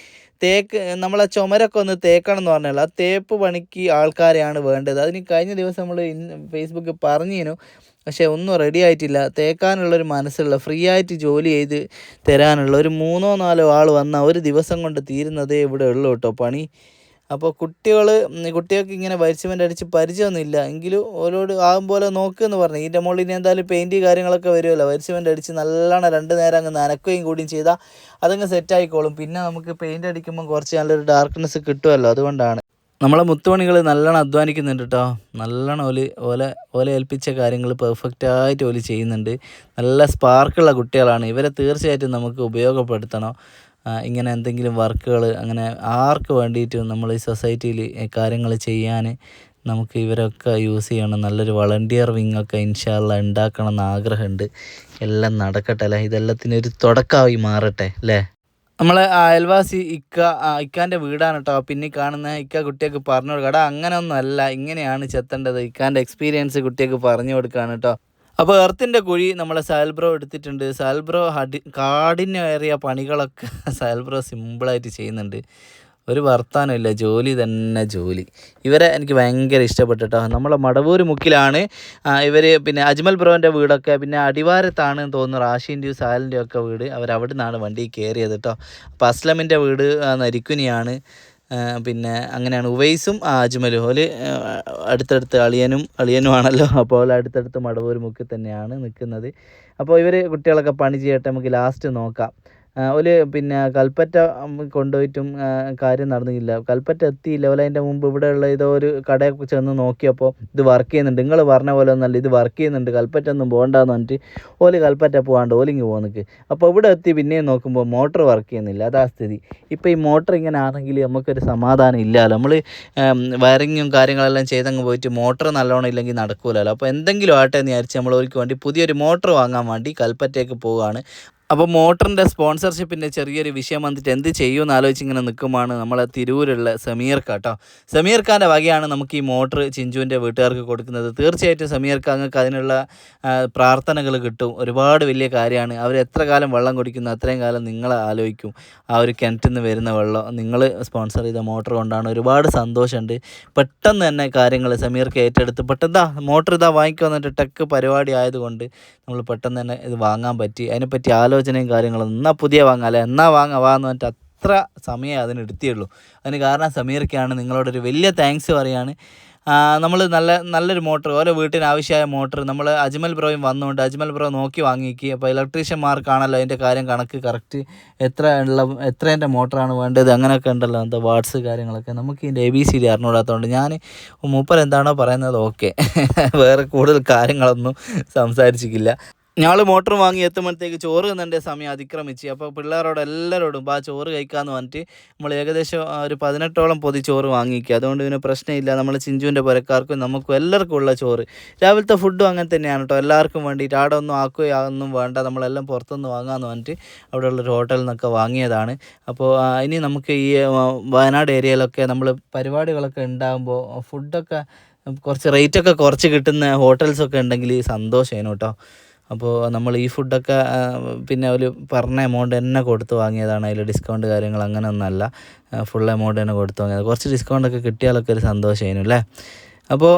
നമ്മളെ ചുമരൊക്കെ ഒന്ന് തേക്കണം എന്ന് പറഞ്ഞാൽ ആ തേപ്പ് പണിക്ക് ആൾക്കാരെയാണ് വേണ്ടത്. അതിന് കഴിഞ്ഞ ദിവസം നമ്മൾ ഫേസ്ബുക്കിൽ പറഞ്ഞിരുന്നു, പക്ഷേ ഒന്നും റെഡി ആയിട്ടില്ല. തേക്കാനുള്ളൊരു മനസ്സുള്ള, ഫ്രീ ആയിട്ട് ജോലി ചെയ്ത് തരാനുള്ള ഒരു 3-4 ആൾ വന്നാൽ ഒരു ദിവസം കൊണ്ട് തീരുന്നതേ ഇവിടെ ഉള്ളൂ കേട്ടോ പണി. അപ്പോൾ കുട്ടികൾക്ക് ഇങ്ങനെ വൈറ്റ് സിമെൻ്റ് അടിച്ച് പരിചയമൊന്നുമില്ല, എങ്കിലും ഓരോട് ആകും പോലെ നോക്കുമെന്ന് പറഞ്ഞു. ഇതിൻ്റെ മുകളിൽ ഇനി എന്തായാലും പെയിൻറ്റ് കാര്യങ്ങളൊക്കെ വരുമല്ലോ. വൈറ്റ് സിമെൻ്റ് അടിച്ച് നല്ലോണം 2 നേരം അങ്ങ് നനക്കുകയും കൂടിയും ചെയ്താൽ അതങ്ങ് സെറ്റായിക്കോളും. പിന്നെ നമുക്ക് പെയിൻറ്റ് അടിക്കുമ്പോൾ കുറച്ച് നല്ലൊരു ഡാർക്ക്നെസ് കിട്ടുമല്ലോ. അതുകൊണ്ടാണ് നമ്മളെ മുത്തുമണികൾ നല്ലോണം അധ്വാനിക്കുന്നുണ്ട് കേട്ടോ. നല്ലോണം ഓല ഏൽപ്പിച്ച കാര്യങ്ങൾ പെർഫെക്റ്റായിട്ട് ചെയ്യുന്നുണ്ട്. നല്ല സ്പാർക്കുള്ള കുട്ടികളാണ്. ഇവരെ തീർച്ചയായിട്ടും നമുക്ക് ഉപയോഗപ്പെടുത്തണം. ഇങ്ങനെ എന്തെങ്കിലും വർക്കുകൾ അങ്ങനെ ആർക്ക് വേണ്ടിയിട്ടും നമ്മൾ ഈ സൊസൈറ്റിയിൽ കാര്യങ്ങൾ ചെയ്യാൻ നമുക്ക് ഇവരൊക്കെ യൂസ് ചെയ്യണം. നല്ലൊരു വളണ്ടിയർ വിങ്ങൊക്കെ ഇൻഷാ അല്ലാഹ് ഉണ്ടാക്കണം എന്ന് ആഗ്രഹമുണ്ട്. എല്ലാം നടക്കട്ടെ അല്ലേ, ഇതെല്ലാത്തിനൊരു തുടക്കമായി മാറട്ടെ അല്ലേ. നമ്മളെ അയൽവാസി ഇക്കാൻ്റെ വീടാണ് കേട്ടോ. പിന്നെ കാണുന്ന കുട്ടികൾക്ക് പറഞ്ഞു കൊടുക്കുക, അങ്ങനെയൊന്നും അല്ല, ഇങ്ങനെയാണ് ചെത്തേണ്ടത്. ഇക്കാൻ്റെ എക്സ്പീരിയൻസ് കുട്ടികൾക്ക് പറഞ്ഞു കൊടുക്കുകയാണ് കേട്ടോ. അപ്പോൾ എർത്തിൻ്റെ കുഴി നമ്മളെ സാൽബ്രോ എടുത്തിട്ടുണ്ട്. സാൽബ്രോ കാടിനേറിയ പണികളൊക്കെ സാൽബ്രോ സിമ്പിളായിട്ട് ചെയ്യുന്നുണ്ട്. ഒരു വർത്താനമില്ല, ജോലി തന്നെ ജോലി. ഇവരെ എനിക്ക് ഭയങ്കര ഇഷ്ടപ്പെട്ടു കേട്ടോ. നമ്മളെ മടവൂർ മുക്കിലാണ് ഇവർ. പിന്നെ അജ്മൽ ബ്രോൻ്റെ വീടൊക്കെ പിന്നെ അടിവാരത്താണ് തോന്നുന്നു റാഷിൻ്റെയും സാലിൻ്റെയും ഒക്കെ വീട്. അവരവിടെ നിന്നാണ് വണ്ടി കയറിയത് കേട്ടോ. അപ്പോൾ അസ്ലമിൻ്റെ വീട് നരിക്കുനിയാണ്. പിന്നെ അങ്ങനെയാണ് ഉവൈസും അജ്മലും അടുത്തടുത്ത് അളിയനും ആണല്ലോ. അപ്പോൾ അടുത്തടുത്ത് മടവൂർ മുക്കിൽ തന്നെയാണ് നിൽക്കുന്നത്. അപ്പോൾ ഇവർ കുട്ടികളൊക്കെ പണി ചെയ്യട്ടെ, നമുക്ക് ലാസ്റ്റ് നോക്കാം. പിന്നെ കൽപ്പറ്റ കൊണ്ടുപോയിട്ടും കാര്യം നടന്നില്ല. കൽപ്പറ്റ എത്തിയില്ല. അതിൻ്റെ മുമ്പ് ഇവിടെയുള്ള ഏതോ ഒരു കടയിൽ ചെന്ന് നോക്കിയപ്പോൾ ഇത് വർക്ക് ചെയ്യുന്നുണ്ട്, നിങ്ങൾ പറഞ്ഞ പോലെ ഒന്നല്ല, ഇത് വർക്ക് ചെയ്യുന്നുണ്ട്, കൽപ്പറ്റ ഒന്നും പോകണ്ടെന്ന് പറഞ്ഞിട്ട് കൽപ്പറ്റ പോകാണ്ട് ഓലിങ്ങ് പോകുന്നത്. അപ്പോൾ ഇവിടെ എത്തി പിന്നെയും നോക്കുമ്പോൾ മോട്ടർ വർക്ക് ചെയ്യുന്നില്ല. അതാ സ്ഥിതി. ഇപ്പോൾ ഈ മോട്ടർ ഇങ്ങനെ ആണെങ്കിൽ നമുക്കൊരു സമാധാനം ഇല്ലല്ലോ. നമ്മൾ വയറിങ്ങും കാര്യങ്ങളെല്ലാം ചെയ്തങ്ങ് പോയിട്ട് മോട്ടർ നല്ലോണം ഇല്ലെങ്കിൽ നടക്കൂലല്ലോ. അപ്പോൾ എന്തെങ്കിലും ആട്ടെ എന്ന് വിചാരിച്ച് നമ്മൾ ഓർക്ക് വേണ്ടി പുതിയൊരു മോട്ടർ വാങ്ങാൻ വേണ്ടി കൽപ്പറ്റയ്ക്ക് പോവുകയാണ്. അപ്പോൾ മോട്ടറിൻ്റെ സ്പോൺസർഷിപ്പിൻ്റെ ചെറിയൊരു വിഷയം വന്നിട്ട് എന്ത് ചെയ്യുമെന്ന് ആലോചിച്ച് ഇങ്ങനെ നിൽക്കുമ്പോൾ നമ്മളെ തിരൂരുള്ള സമീർ കേട്ടോ. സമീർ ഖാൻ്റെ വകയാണ് നമുക്ക് ഈ മോട്ടർ ചിഞ്ചുവിൻ്റെ വീട്ടുകാർക്ക് കൊടുക്കുന്നത്. തീർച്ചയായിട്ടും സമീർ ഖാങ്ങൾക്ക് അതിനുള്ള പ്രാർത്ഥനകൾ കിട്ടും. ഒരുപാട് വലിയ കാര്യമാണ്. അവർ എത്ര കാലം വെള്ളം കുടിക്കുന്നു അത്രയും കാലം നിങ്ങളെ ആലോചിക്കും. ആ ഒരു കിണറ്റിൽ നിന്ന് വരുന്ന വെള്ളം നിങ്ങൾ സ്പോൺസർ ചെയ്ത മോട്ടർ കൊണ്ടാണ്. ഒരുപാട് സന്തോഷമുണ്ട്. പെട്ടെന്ന് തന്നെ കാര്യങ്ങൾ സമീർക്ക് ഏറ്റെടുത്ത് പെട്ടെന്ന് മോട്ടർ വാങ്ങിക്കുക എന്നിട്ട് ടെക്ക് പരിപാടി ആയതുകൊണ്ട് നമ്മൾ പെട്ടെന്ന് തന്നെ ഇത് വാങ്ങാൻ പറ്റി. അതിനെപ്പറ്റി ആലോചനയും കാര്യങ്ങളും എന്നാൽ പുതിയ വാങ്ങാം അല്ലേ, വാന്ന് പറഞ്ഞിട്ട് അത്ര സമയം അതിനെടുത്തിയുള്ളൂ. അതിന് കാരണം സമീർക്കാണ്. നിങ്ങളോടൊരു വലിയ താങ്ക്സ് പറയാണ്. നമ്മൾ നല്ലൊരു മോട്ടർ, ഓരോ വീട്ടിന് ആവശ്യമായ മോട്ടർ നമ്മൾ അജ്മൽ ബ്രോയും വന്നുകൊണ്ട് അജ്മൽ ബ്രോ നോക്കി വാങ്ങിക്കി. അപ്പോൾ ഇലക്ട്രീഷ്യന്മാർക്കാണല്ലോ അതിൻ്റെ കാര്യം കണക്ക് കറക്റ്റ് എത്രേൻ്റെ മോട്ടറാണ് വേണ്ടത് അങ്ങനെയൊക്കെ ഉണ്ടല്ലോ, എന്താ വാട്സ് കാര്യങ്ങളൊക്കെ. നമുക്ക് ഇതിൻ്റെ ABCD അറിഞ്ഞുകൂടാത്തതുകൊണ്ട് ഞാൻ മൂപ്പർ എന്താണോ പറയുന്നത് ഓക്കെ, വേറെ കൂടുതൽ കാര്യങ്ങളൊന്നും സംസാരിച്ചിട്ടില്ല. ഞങ്ങൾ മോട്ടർ വാങ്ങി എത്തുമ്പോഴത്തേക്ക് ചോറ് തിന്നേണ്ട സമയം അതിക്രമിച്ച്. അപ്പോൾ പിള്ളേരോട് എല്ലാവരോടും ചോറ് കഴിക്കാമെന്ന് പറഞ്ഞിട്ട് നമ്മൾ ഏകദേശം ഒരു 18ഓളം പൊതി ചോറ് വാങ്ങിക്കുക. അതുകൊണ്ട് പിന്നെ പ്രശ്നമില്ല. നമ്മൾ ചിഞ്ചുവിൻ്റെ പുരക്കാർക്കും നമുക്കും എല്ലാവർക്കും ഉള്ള ചോറ്. രാവിലത്തെ ഫുഡും അങ്ങനെ തന്നെയാണ് കേട്ടോ, എല്ലാവർക്കും വേണ്ടിയിട്ട്. അവിടെ ഒന്നും ആക്കുകയൊന്നും വേണ്ട, നമ്മളെല്ലാം പുറത്തുനിന്ന് വാങ്ങാമെന്ന് പറഞ്ഞിട്ട് അവിടെയുള്ളൊരു ഹോട്ടലിൽ നിന്നൊക്കെ വാങ്ങിയതാണ്. അപ്പോൾ ഇനി നമുക്ക് ഈ വയനാട് ഏരിയയിലൊക്കെ നമ്മൾ പരിപാടികളൊക്കെ ഉണ്ടാകുമ്പോൾ ഫുഡൊക്കെ കുറച്ച് റേറ്റൊക്കെ കുറച്ച് കിട്ടുന്ന ഹോട്ടൽസൊക്കെ ഉണ്ടെങ്കിൽ സന്തോഷമാണ് കേട്ടോ. അപ്പോൾ നമ്മൾ ഈ ഫുഡൊക്കെ പിന്നെ ഒരു പറഞ്ഞ എമൗണ്ട് തന്നെ കൊടുത്ത് വാങ്ങിയതാണ്. അതിൽ ഡിസ്കൗണ്ട് കാര്യങ്ങൾ അങ്ങനെ ഒന്നല്ല, ഫുൾ എമൗണ്ട് തന്നെ കൊടുത്ത് വാങ്ങിയത്. കുറച്ച് ഡിസ്കൗണ്ടൊക്കെ കിട്ടിയാലൊക്കെ ഒരു സന്തോഷമായിരുന്നു അല്ലേ. അപ്പോൾ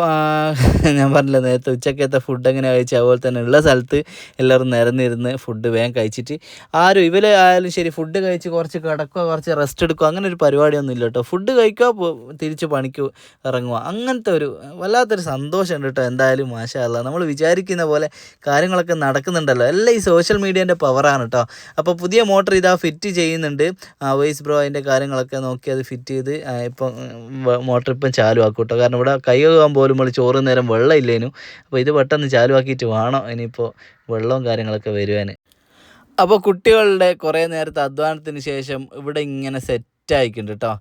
ഞാൻ പറഞ്ഞില്ല നേരത്തെ ഉച്ചക്കത്തെ ഫുഡ് എങ്ങനെ കഴിച്ചു, അതുപോലെ തന്നെ ഉള്ള സ്ഥലത്ത് എല്ലാവരും നിരന്നിരുന്ന് ഫുഡ് വേഗം കഴിച്ചിട്ട് ആരും ഇവർ ആയാലും ശരി ഫുഡ് കഴിച്ച് കുറച്ച് കിടക്കുക, കുറച്ച് റെസ്റ്റ് എടുക്കുക, അങ്ങനെ ഒരു പരിപാടിയൊന്നും ഇല്ല കേട്ടോ. ഫുഡ് കഴിക്കുക, തിരിച്ച് പണിക്ക് ഇറങ്ങുക, അങ്ങനത്തെ ഒരു വല്ലാത്തൊരു സന്തോഷമുണ്ട് കേട്ടോ. എന്തായാലും മാഷാ അല്ലാ, നമ്മൾ വിചാരിക്കുന്ന പോലെ കാര്യങ്ങളൊക്കെ നടക്കുന്നുണ്ടല്ലോ. എല്ലാം ഈ സോഷ്യൽ മീഡിയേൻ്റെ പവറാണ് കേട്ടോ. അപ്പോൾ പുതിയ മോട്ടർ ഇതാ ഫിറ്റ് ചെയ്യുന്നുണ്ട്. വോയിസ് ബ്രോ അതിൻ്റെ കാര്യങ്ങളൊക്കെ നോക്കി അത് ഫിറ്റ് ചെയ്ത് ഇപ്പം മോട്ടർ ഇപ്പം ചാലു ആക്കും കേട്ടോ. കാരണം ഇവിടെ കൈ പോലും നമ്മൾ ചോറ് നേരം വെള്ളം ഇല്ലേനു. അപ്പോൾ ഇത് പെട്ടെന്ന് ചാലുവാക്കിയിട്ട് വേണം ഇനിയിപ്പോൾ വെള്ളവും കാര്യങ്ങളൊക്കെ വരുവാൻ. അപ്പോൾ കുട്ടികളുടെ കുറേ നേരത്തെ അധ്വാനത്തിന് ശേഷം ഇവിടെ ഇങ്ങനെ സെറ്റായിക്കുണ്ട് കേട്ടോ.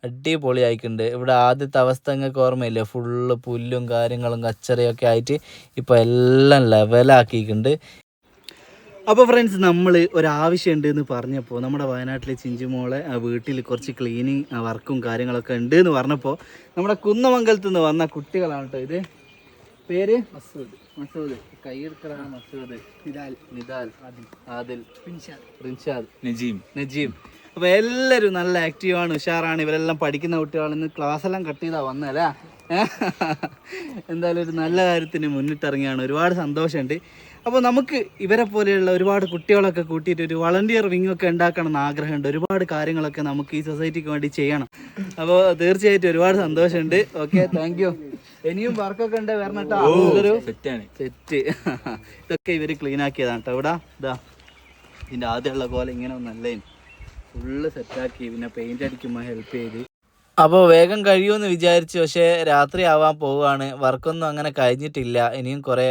അടിപൊളി ആയിക്കുണ്ട്. ഇവിടെ ആദ്യത്തെ അവസ്ഥ നിങ്ങൾക്ക് ഓർമ്മയില്ലേ, ഫുള്ള് പുല്ലും കാര്യങ്ങളും കച്ചറയൊക്കെ ആയിട്ട് ഇപ്പോൾ എല്ലാം ലെവലാക്കിയിട്ടുണ്ട്. അപ്പോൾ ഫ്രണ്ട്സ്, നമ്മൾ ഒരാവശ്യം ഉണ്ട് എന്ന് പറഞ്ഞപ്പോൾ നമ്മുടെ വയനാട്ടിലെ ചിഞ്ചുമോളെ വീട്ടിൽ കുറച്ച് ക്ലീനിങ് വർക്കും കാര്യങ്ങളൊക്കെ ഉണ്ട് എന്ന് പറഞ്ഞപ്പോൾ നമ്മുടെ കുന്നമംഗലത്ത് നിന്ന് വന്ന കുട്ടികളാണ് കേട്ടോ. ഇത് പേര് മസൂദ്, കയ്യെടുക്കലാണ് മസൂദ്, നിദാൽ, ആദിൽ, റിൻഷാദ്, നജീം. അപ്പോൾ എല്ലാവരും നല്ല ആക്റ്റീവാണ്, ഉഷാറാണ്. ഇവരെല്ലാം പഠിക്കുന്ന കുട്ടികളാണ്. ഇന്ന് ക്ലാസ്സെല്ലാം കട്ട് ചെയ്താൽ വന്നല്ലേ. എന്തായാലും ഒരു നല്ല കാര്യത്തിന് മുന്നിട്ടിറങ്ങിയാണ്. ഒരുപാട് സന്തോഷമുണ്ട്. അപ്പോൾ നമുക്ക് ഇവരെ പോലെയുള്ള ഒരുപാട് കുട്ടികളൊക്കെ കൂട്ടിയിട്ട് ഒരു വളണ്ടിയർ വിങ്ങൊക്കെ ഉണ്ടാക്കണം എന്ന് ആഗ്രഹമുണ്ട്. ഒരുപാട് കാര്യങ്ങളൊക്കെ നമുക്ക് ഈ സൊസൈറ്റിക്ക് വേണ്ടി ചെയ്യണം. അപ്പോൾ തീർച്ചയായിട്ടും ഒരുപാട് സന്തോഷമുണ്ട്. Okay, thank you. ഇനിയും വർക്കൊക്കെ ഉണ്ട് വരണം കേട്ടോ. അതൊരു സെറ്റ് ഇതൊക്കെ ഇവർ ക്ലീൻ ആക്കിയതാണ് കേട്ടോ. ഇവിടെ ഇതാ ഇതിൻ്റെ ആദ്യമുള്ള പോലെ ഇങ്ങനെ ഒന്നല്ലേ, ഫുള്ള് സെറ്റാക്കി. പിന്നെ പെയിൻ്റ് അടിക്കുമ്പോൾ ഹെൽപ്പ് ചെയ്ത്. അപ്പോൾ വേഗം കഴിയുമെന്ന് വിചാരിച്ചു, പക്ഷേ രാത്രി ആവാൻ പോവുകയാണ്. വർക്കൊന്നും അങ്ങനെ കഴിഞ്ഞിട്ടില്ല. ഇനിയും കുറേ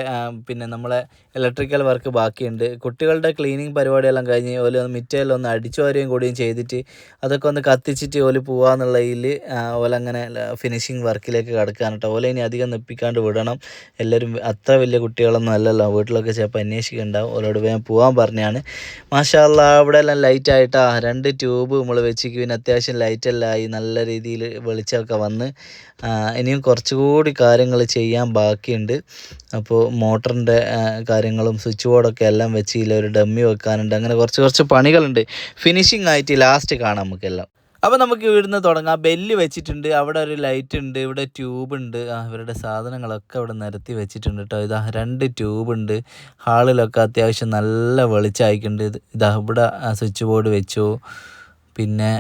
പിന്നെ നമ്മളെ ഇലക്ട്രിക്കൽ വർക്ക് ബാക്കിയുണ്ട്. കുട്ടികളുടെ ക്ലീനിങ് പരിപാടിയെല്ലാം കഴിഞ്ഞ് ഓല് മിറ്റയെല്ലാം ഒന്ന് അടിച്ചു വാരുകയും കൂടിയും ചെയ്തിട്ട് അതൊക്കെ ഒന്ന് കത്തിച്ചിട്ട് ഓല് പോവാന്നുള്ളതിൽ ഓലങ്ങനെ ഫിനിഷിങ് വർക്കിലേക്ക് കിടക്കുകയാണ് കേട്ടോ. ഓല ഇനി അധികം നിപ്പിക്കാണ്ട് വിടണം. എല്ലാവരും അത്ര വലിയ കുട്ടികളൊന്നും അല്ലല്ലോ, വീട്ടിലൊക്കെ ചിലപ്പോൾ അന്വേഷിക്കുന്നുണ്ടാവും. ഓലോട് വേഗം പോകാൻ പറഞ്ഞാണ്. മാഷാ അല്ലാ, അവിടെ എല്ലാം ലൈറ്റായിട്ടാ 2 ട്യൂബ് നമ്മൾ വെച്ചിട്ട് പിന്നെ അത്യാവശ്യം ലൈറ്റെല്ലാം ആയി, നല്ല രീതിയിൽ വെളിച്ചമൊക്കെ വന്ന്. ഇനിയും കുറച്ചുകൂടി കാര്യങ്ങൾ ചെയ്യാൻ ബാക്കിയുണ്ട്. അപ്പോൾ മോട്ടറിൻ്റെ കാര്യങ്ങളും സ്വിച്ച് ബോർഡൊക്കെ എല്ലാം വെച്ചില്ല, ഒരു ഡമ്മി വെക്കാനുണ്ട്. അങ്ങനെ കുറച്ച് പണികളുണ്ട്. ഫിനിഷിംഗ് ആയിട്ട് ലാസ്റ്റ് കാണാം നമുക്കെല്ലാം. അപ്പോൾ നമുക്ക് ഇവിടുന്ന് തുടങ്ങാം. ബെല്ല് വെച്ചിട്ടുണ്ട്, അവിടെ ഒരു ലൈറ്റ് ഉണ്ട്, ഇവിടെ ട്യൂബ് ഉണ്ട്. ഇവരുടെ സാധനങ്ങളൊക്കെ അവിടെ നിരത്തി വെച്ചിട്ടുണ്ട് കേട്ടോ. ഇതാ 2 ട്യൂബ് ഉണ്ട്. ഹാളിലൊക്കെ അത്യാവശ്യം നല്ല വെളിച്ചമായിട്ടുണ്ട്. ഇതാ ഇവിടെ സ്വിച്ച് ബോർഡ് വെച്ചു. പിന്നെ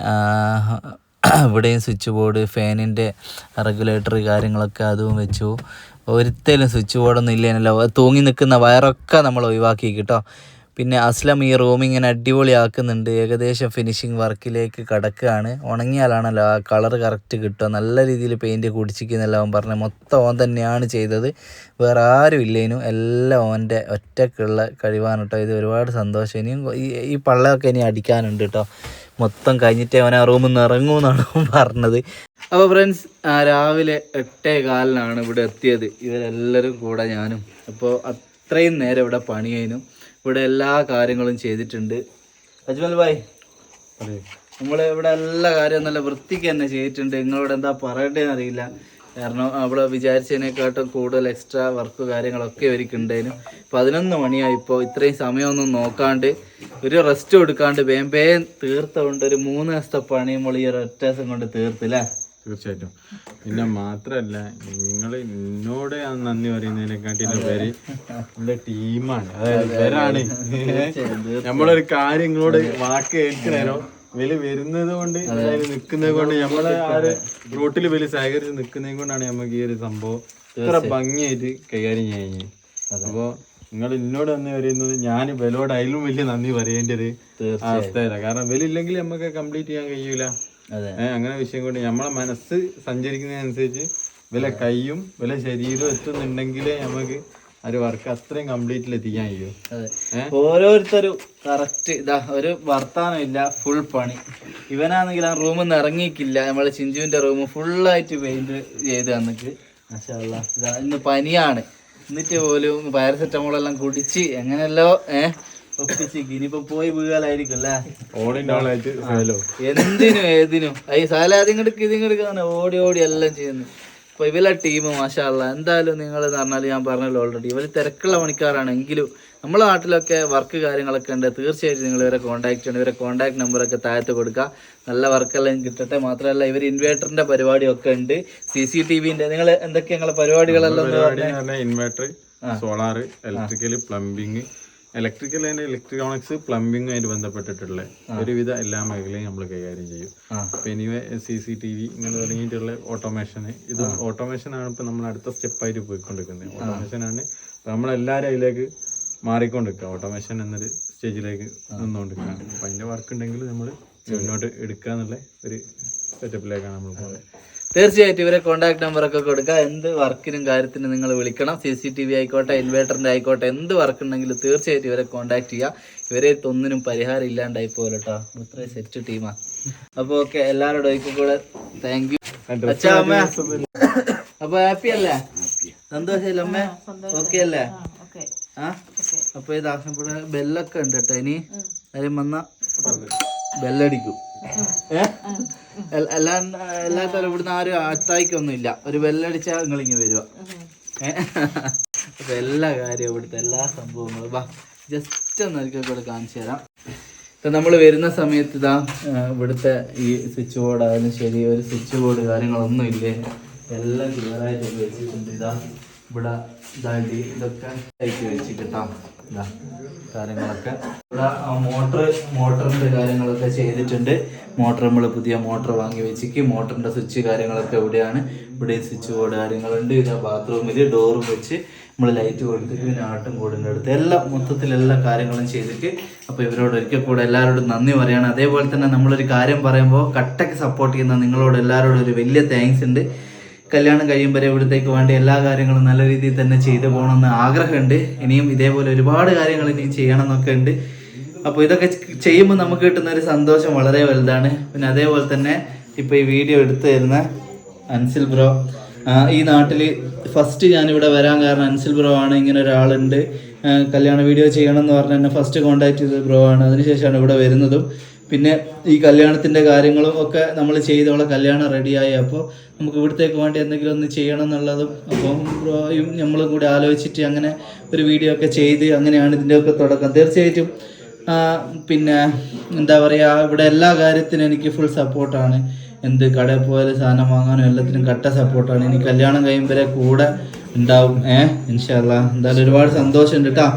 ഇവിടെയും സ്വിച്ച് ബോർഡ്, ഫാനിൻ്റെ റെഗുലേറ്റർ കാര്യങ്ങളൊക്കെ അതും വെച്ചു. ഒരിക്കലും സ്വിച്ച് ബോർഡൊന്നും ഇല്ലേനല്ലോ. തൂങ്ങി നിൽക്കുന്ന വയറൊക്കെ നമ്മൾ ഒഴിവാക്കി കേട്ടോ. പിന്നെ അസ്ലം ഈ റൂം ഇങ്ങനെ അടിപൊളിയാക്കുന്നുണ്ട്. ഏകദേശം ഫിനിഷിങ് വർക്കിലേക്ക് കടക്കുകയാണ്. ഉണങ്ങിയാലാണല്ലോ ആ കളർ കറക്റ്റ് കിട്ടുക. നല്ല രീതിയിൽ പെയിൻറ്റ് കുടിച്ചിരിക്കുന്നെല്ലാം പറഞ്ഞ് മൊത്തം ഓൻ തന്നെയാണ് ചെയ്തത്. വേറെ ആരും ഇല്ലേനും, എല്ലാം ഓൻ്റെ ഒറ്റക്കുള്ള കഴിവാണ് കേട്ടോ. ഇത് ഒരുപാട് സന്തോഷം. ഇനിയും ഈ പള്ളയൊക്കെ ഇനി അടിക്കാനുണ്ട് കേട്ടോ. മൊത്തം കഴിഞ്ഞിട്ടേ അവൻ ആ റൂമിൽ നിന്ന് ഇറങ്ങുമെന്നാണ് പറഞ്ഞത്. അപ്പോൾ ഫ്രണ്ട്സ്, രാവിലെ 8:15 ഇവിടെ എത്തിയത്. ഇവരെല്ലാവരും കൂടെ ഞാനും. അപ്പോൾ അത്രയും നേരം ഇവിടെ പണി കഴിഞ്ഞു. ഇവിടെ എല്ലാ കാര്യങ്ങളും ചെയ്തിട്ടുണ്ട്. അജ്മൽ ഭായ്, നമ്മൾ ഇവിടെ എല്ലാ കാര്യവും നല്ല വൃത്തിക്ക് തന്നെ ചെയ്തിട്ടുണ്ട്. നിങ്ങളോട് എന്താ പറയേണ്ടതെന്ന് അറിയില്ല. കാരണം അവിടെ വിചാരിച്ചതിനെക്കാട്ടും കൂടുതൽ എക്സ്ട്രാ വർക്ക് കാര്യങ്ങളൊക്കെ ഇവർക്കുണ്ടായിരുന്നു. 11 മണിയായി. ഇപ്പോൾ ഇത്രയും സമയമൊന്നും നോക്കാണ്ട് ഒരു റെസ്റ്റ് കൊടുക്കാണ്ട് വേഗം തീർത്തുകൊണ്ട് ഒരു 3 ദിവസത്തെ പണി നമ്മൾ ഈ ഒറ്റ ദിവസം കൊണ്ട് തീർത്തില്ലേ. തീർച്ചയായിട്ടും. പിന്നെ മാത്രല്ല, നിങ്ങൾ എന്നോട് നന്ദി പറയുന്നതിനെക്കാട്ടിന്റെ പേര് എന്റെ ടീമാണ്. അതായത് ഇവരാണ് നമ്മളൊരു കാര്യങ്ങളോട് വാക്ക് കേൾക്കണേനോ വില വരുന്നത് കൊണ്ട്, അതായത് നിൽക്കുന്നത് കൊണ്ട്, നമ്മളെ ആ ഒരു റൂട്ടിൽ വില സഹകരിച്ച് നിൽക്കുന്നത് കൊണ്ടാണ് നമുക്ക് ഈ ഒരു സംഭവം ഇത്ര ഭംഗിയായിട്ട് കൈകാര്യം ചെയ്യാൻ. അപ്പോ നിങ്ങൾ എന്നോട് നന്ദി പറയുന്നത് ഞാൻ വിലയോട് അതിലും വലിയ നന്ദി പറയേണ്ട ഒരു അവസ്ഥയില്ല. കാരണം വിലയില്ലെങ്കിൽ നമുക്ക് കംപ്ലീറ്റ് ചെയ്യാൻ കഴിയൂല. അങ്ങനെ വിഷയം കൊണ്ട് നമ്മളെ മനസ്സ് സഞ്ചരിക്കുന്നതിനനുസരിച്ച് വില കൈയും വില ശരീരവും എത്തുന്നുണ്ടെങ്കിലേ നമുക്ക് ഒരു വർക്ക് അത്രയും കംപ്ലീറ്റിൽ എത്തിക്കാൻ കഴിയും. ഓരോരുത്തരും കറക്റ്റ് ഇതാ ഒരു വർത്താനം ഇല്ല, ഫുൾ പണി. ഇവനാണെങ്കിൽ ആ റൂമിൽ നിന്ന് ഇറങ്ങിക്കില്ല. നമ്മളെ ചിഞ്ചുവിന്റെ റൂം ഫുള്ളായിട്ട് പെയിന്റ് ചെയ്ത് തന്നിട്ട് മാഷാ അല്ലാ. ഇതാ ഇന്ന് പനിയാണ്, എന്നിട്ട് പോലും പാരസെറ്റമോളെല്ലാം കുടിച്ച് എങ്ങനെയല്ലോ ഒപ്പിച്ച് ഇനിയിപ്പോ പോയി വീഴലായിരിക്കും അല്ലേ. എന്തിനും ഏതിനും ഈ സാലാദ്യങ്ങടുക്ക് ഇതിങ്ങടുക്കാണ് ഓടി എല്ലാം ചെയ്യുന്നു. അപ്പോൾ ഇവലെ ടീം മാഷാ അല്ലാ. എന്തായാലും നിങ്ങൾ എന്ന് പറഞ്ഞാൽ ഞാൻ പറഞ്ഞല്ലോ ഓൾറെഡി, ഇവർ തിരക്കുള്ള പണിക്കാരാണ്. എങ്കിലും നമ്മളെ നാട്ടിലൊക്കെ വർക്ക് കാര്യങ്ങളൊക്കെ ഉണ്ട്. തീർച്ചയായിട്ടും നിങ്ങൾ ഇവരെ കോൺടാക്ട് ചെയ്യണം. ഇവരെ കോൺടാക്ട് നമ്പറൊക്കെ താഴത്ത് കൊടുക്കുക. നല്ല വർക്കെല്ലാം കിട്ടട്ടെ. മാത്രമല്ല ഇവർ ഇൻവേർട്ടറിന്റെ പരിപാടിയൊക്കെ ഉണ്ട്, CCTVന്റെ. നിങ്ങൾ എന്തൊക്കെയാ നിങ്ങളെ പരിപാടികളെല്ലാം? Inverter, solar, electrical, plumbing, electrical and electronics, പ്ലംബിങ്ങുമായിട്ട് ബന്ധപ്പെട്ടിട്ടുള്ള ഒരുവിധ എല്ലാ മേഖലയും നമ്മൾ കൈകാര്യം ചെയ്യും. പിന്നെ CCTV ഇങ്ങനെ തുടങ്ങിയിട്ടുള്ള ഓട്ടോമേഷൻ, ഇത് ഓട്ടോമേഷൻ ആണ് ഇപ്പൊ നമ്മൾ അടുത്ത സ്റ്റെപ്പായിട്ട് പോയിക്കൊണ്ടിരിക്കുന്നത്. ഓട്ടോമേഷൻ ആണ് നമ്മളെല്ലാവരും അതിലേക്ക് മാറിക്കൊണ്ടിരിക്കുക. ഓട്ടോമേഷൻ എന്നൊരു സ്റ്റേജിലേക്ക് നിന്നുകൊണ്ടിരിക്കുകയാണ്. അപ്പൊ അതിന്റെ വർക്ക് ഉണ്ടെങ്കിൽ നമ്മൾ മുന്നോട്ട് എടുക്കുക എന്നുള്ള ഒരു സെറ്റപ്പിലേക്കാണ് നമ്മൾ പോകുന്നത്. തീർച്ചയായിട്ടും ഇവരെ കോൺടാക്ട് നമ്പറൊക്കെ കൊടുക്കുക. എന്ത് വർക്കിനും കാര്യത്തിനും നിങ്ങൾ വിളിക്കണം. CCTV ആയിക്കോട്ടെ, ഇൻവേർട്ടറിന്റെ ആയിക്കോട്ടെ, എന്ത് വർക്ക് ഉണ്ടെങ്കിലും തീർച്ചയായിട്ടും ഇവരെ കോൺടാക്ട് ചെയ്യുക. ഇവരെ ഒന്നിനും പരിഹാരം ഇല്ലാണ്ടായി പോലെ കേട്ടോ. ഇത്രയും സെറ്റ് ടീമാ. അപ്പൊ ഓക്കെ, എല്ലാവരോടും ഒരിക്കൽ കൂടെ താങ്ക് യു. അച്ഛാ അമ്മ അപ്പൊ ഹാപ്പി അല്ലേ? സന്തോഷല്ലേ അമ്മ? ഓക്കെ അല്ലേ? അപ്പൊ ഇതാ ഇവിടെ ബെല്ലൊക്കെ ഉണ്ട് കേട്ടോ. ഇനി ആരും വന്ന ബെല്ലടിക്കും. എല്ലാത്തരം ഇവിടുന്ന് ആരും അത്തായിക്കൊന്നും ഇല്ല. ഒരു ബെല്ലടിച്ചാൽ നിങ്ങളിങ്ങ് വരുക. അപ്പൊ എല്ലാ കാര്യവും ഇവിടുത്തെ എല്ലാ സംഭവങ്ങളും ജസ്റ്റ് ഒന്ന് ഒരിക്കൽ കൂടെ കാണിച്ചു തരാം. ഇപ്പം നമ്മൾ വരുന്ന സമയത്ത് ഇതാ ഇവിടുത്തെ ഈ സ്വിച്ച് ബോർഡ് ആയാലും ശരി, ഒരു സ്വിച്ച് ബോർഡ് കാര്യങ്ങളൊന്നും ഇല്ലേ, എല്ലാം ക്ലിയറായിട്ട് വെച്ചിട്ടുണ്ട്. ഇതാ ഇവിടെ ഇതായിട്ട് ഇതൊക്കെ കയറ്റി വെച്ചിട്ടാ ഇതാ കാര്യങ്ങളൊക്കെ. ഇവിടെ മോട്ടറിൻ്റെ കാര്യങ്ങളൊക്കെ ചെയ്തിട്ടുണ്ട്. മോട്ടർ നമ്മൾ പുതിയ മോട്ടർ വാങ്ങി വെച്ചിട്ട് മോട്ടറിൻ്റെ സ്വിച്ച് കാര്യങ്ങളൊക്കെ ഇവിടെയാണ്. ഇവിടെ സ്വിച്ച് ബോർഡ് കാര്യങ്ങളുണ്ട്. ഇതാ ബാത്റൂമിൽ ഡോറും വെച്ച് നമ്മൾ ലൈറ്റ് കൊടുത്തിട്ട് പിന്നെ ആട്ടും കൂടിൻ്റെ അടുത്ത് എല്ലാം മൊത്തത്തിൽ എല്ലാ കാര്യങ്ങളും ചെയ്തിട്ട്. അപ്പോൾ ഇവരോട് ഒരിക്കൽ കൂടെ എല്ലാവരോടും നന്ദി പറയാണ്. അതേപോലെ തന്നെ നമ്മളൊരു കാര്യം പറയുമ്പോൾ കട്ടയ്ക്ക് സപ്പോർട്ട് ചെയ്യുന്ന നിങ്ങളോട് എല്ലാവരോടും ഒരു വലിയ താങ്ക്സ് ഉണ്ട്. കല്യാണം കഴിയുമ്പോൾ ഇവിടത്തേക്ക് വേണ്ടി എല്ലാ കാര്യങ്ങളും നല്ല രീതിയിൽ തന്നെ ചെയ്തു പോകണമെന്ന് ആഗ്രഹമുണ്ട്. ഇനിയും ഇതേപോലെ ഒരുപാട് കാര്യങ്ങൾ ഇനിയും ചെയ്യണം എന്നൊക്കെ ഉണ്ട്. അപ്പോൾ ഇതൊക്കെ ചെയ്യുമ്പോൾ നമുക്ക് കിട്ടുന്ന ഒരു സന്തോഷം വളരെ വലുതാണ്. പിന്നെ അതേപോലെ തന്നെ ഇപ്പോൾ ഈ വീഡിയോ എടുത്തു തരുന്ന അൻസിൽ ബ്രോ, ഈ നാട്ടിൽ ഫസ്റ്റ് ഞാനിവിടെ വരാൻ കാരണം അൻസിൽ ബ്രോ ആണ്. ഇങ്ങനെ ഒരാളുണ്ട് കല്യാണ വീഡിയോ ചെയ്യണം എന്ന് പറഞ്ഞ് എന്നെ ഫസ്റ്റ് കോൺടാക്ട് ചെയ്ത ബ്രോ ആണ്. അതിനുശേഷമാണ് ഇവിടെ വരുന്നതും. പിന്നെ ഈ കല്യാണത്തിൻ്റെ കാര്യങ്ങളും ഒക്കെ നമ്മൾ ചെയ്തോളെ കല്യാണം റെഡിയായി. അപ്പോൾ നമുക്ക് ഇവിടത്തേക്ക് വേണ്ടി എന്തെങ്കിലും ഒന്ന് ചെയ്യണം എന്നുള്ളതും അപ്പം ബ്രോയും നമ്മളും കൂടി ആലോചിച്ചിട്ട് അങ്ങനെ ഒരു വീഡിയോ ഒക്കെ ചെയ്ത് അങ്ങനെയാണ് ഇതിൻ്റെയൊക്കെ തുടക്കം. തീർച്ചയായിട്ടും പിന്നെ എന്താ പറയുക, ഇവിടെ എല്ലാ കാര്യത്തിനും എനിക്ക് ഫുൾ സപ്പോർട്ടാണ്. എന്ത് കടയിൽ പോയാലും സാധനം വാങ്ങാനും എല്ലാത്തിനും കട്ട സപ്പോർട്ടാണ്. ഇനി കല്യാണം കഴിയുമ്പോഴേ കൂടെ ഉണ്ടാവും. ഇൻഷാ അല്ലാഹ്. എന്തായാലും ഒരുപാട് സന്തോഷമുണ്ട് കേട്ടോ.